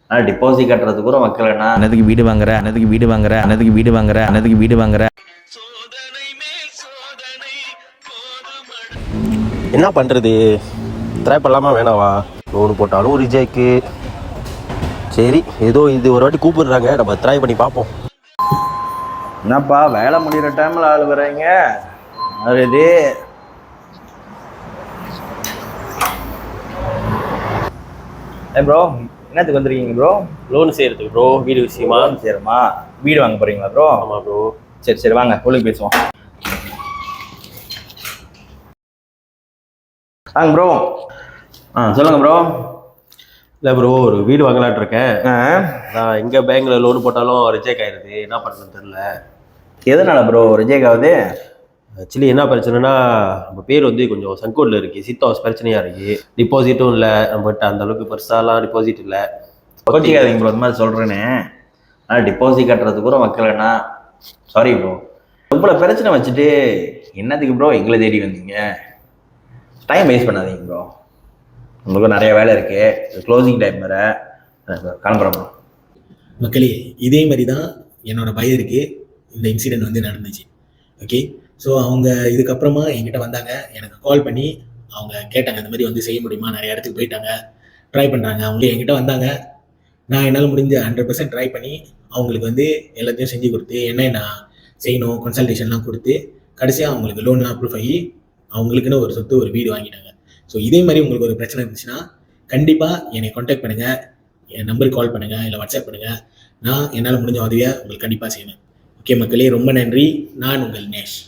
ஆனால் டிபாசிட் கட்டுறதுக்கு கூட மக்கள் என்ன அன்னதுக்கு வீடு வாங்குற, அன்னதுக்கு வீடு வாங்குற, அன்னதுக்கு வீடு வாங்குற, அன்னதுக்கு வீடு வாங்குற. என்ன பண்ணுறது, ட்ரை பண்ணலாமா வேணாவா? லோனு போட்டாலும் ரிஜெக்ட்டு. சரி, ஏதோ இது ஒரு வாட்டி கூப்பிடுறாங்க, நம்ம ட்ரை பண்ணி பார்ப்போம். என்னப்பா வேலை முடிகிற டைமில் ஆள் வர்றீங்க? அது இது ப்ரோ, என்னத்துக்கு வந்துருக்கீங்க ப்ரோ? லோன் செய்கிறதுக்கு ப்ரோ, வீடு விஷயமா. சரிம்மா, வீடு வாங்க போகிறீங்களா ப்ரோ? ஆமாம் ப்ரோ. சரி சரி, வாங்க உள்ளே பேசுவோம். வாங்க ப்ரோ. சொல்லுங்கள் ப்ரோ. இல்லை ப்ரோ, ஒரு வீடு வாங்கலான் இருக்கேன். நான் எங்கே பேங்க்கில் லோன் போட்டாலும் ரிஜெக்ட் ஆகிடுது, என்ன பண்ணுறதுன்னு தெரில. எதனால ப்ரோ ரிஜெக்ட் ஆகுது? ஆக்சுவலி என்ன பிரச்சனைனா, நம்ம பேர் வந்து கொஞ்சம் சங்கோடில் இருக்குது, சித்த ஹவுஸ் பிரச்சனையாக இருக்குது. டிபாசிட்டும் இல்லை நம்மகிட்ட, அந்த அளவுக்கு பெருசாலாம் டிபாசிட் இல்லை. கோச்சிக்காதீங்க ப்ரோ, இந்த மாதிரி சொல்கிறேன்னு. ஆனால் டிபாசிட் கட்டுறதுக்கு கூட மக்கள் என்ன, சாரி ப்ரோ, இவ்வளோ பிரச்சனை வச்சுட்டு என்னத்துக்கு ப்ரோ எங்களை தேடி வந்தீங்க? டைம் வேஸ்ட் பண்ணாதீங்க ப்ரோ, உங்களுக்கும் நிறைய வேலை இருக்குது, க்ளோசிங் டைம் வேறு. கிளம்புறோம் ப்ரோ. மக்களே, இதே மாதிரி தான் என்னோட பையருக்கு இந்த இன்சிடெண்ட் வந்து நடந்துச்சு. ஓகே, ஸோ அவங்க இதுக்கப்புறமா என்கிட்ட வந்தாங்க, எனக்கு கால் பண்ணி அவங்க கேட்டாங்க இந்த மாதிரி வந்து செய்ய முடியுமா, நிறைய இடத்துக்கு போயிட்டாங்க, ட்ரை பண்ணுறாங்க. அவங்களே என்கிட்ட வந்தாங்க, நான் என்னால் முடிஞ்ச 100% ட்ரை பண்ணி அவங்களுக்கு வந்து எல்லாத்தையும் செஞ்சு கொடுத்து என்ன செய்யணும் கன்சல்டேஷன்லாம் கொடுத்து கடைசியாக அவங்களுக்கு லோன்லாம் அப்ரூவ் ஆகி அவங்களுக்குன்னு ஒரு சொத்து, ஒரு வீடு வாங்கிட்டாங்க. ஸோ இதே மாதிரி உங்களுக்கு ஒரு பிரச்சனை இருந்துச்சுன்னா கண்டிப்பாக என்னை காண்டாக்ட் பண்ணுங்கள், என் நம்பருக்கு கால் பண்ணுங்கள், இல்லை வாட்ஸ்அப் பண்ணுங்கள். நான் என்னால் முடிஞ்ச உதவியை உங்களுக்கு கண்டிப்பாக செய்வேன். ஓகே மக்களே, ரொம்ப நன்றி. நான் உங்கள் நேஷ்.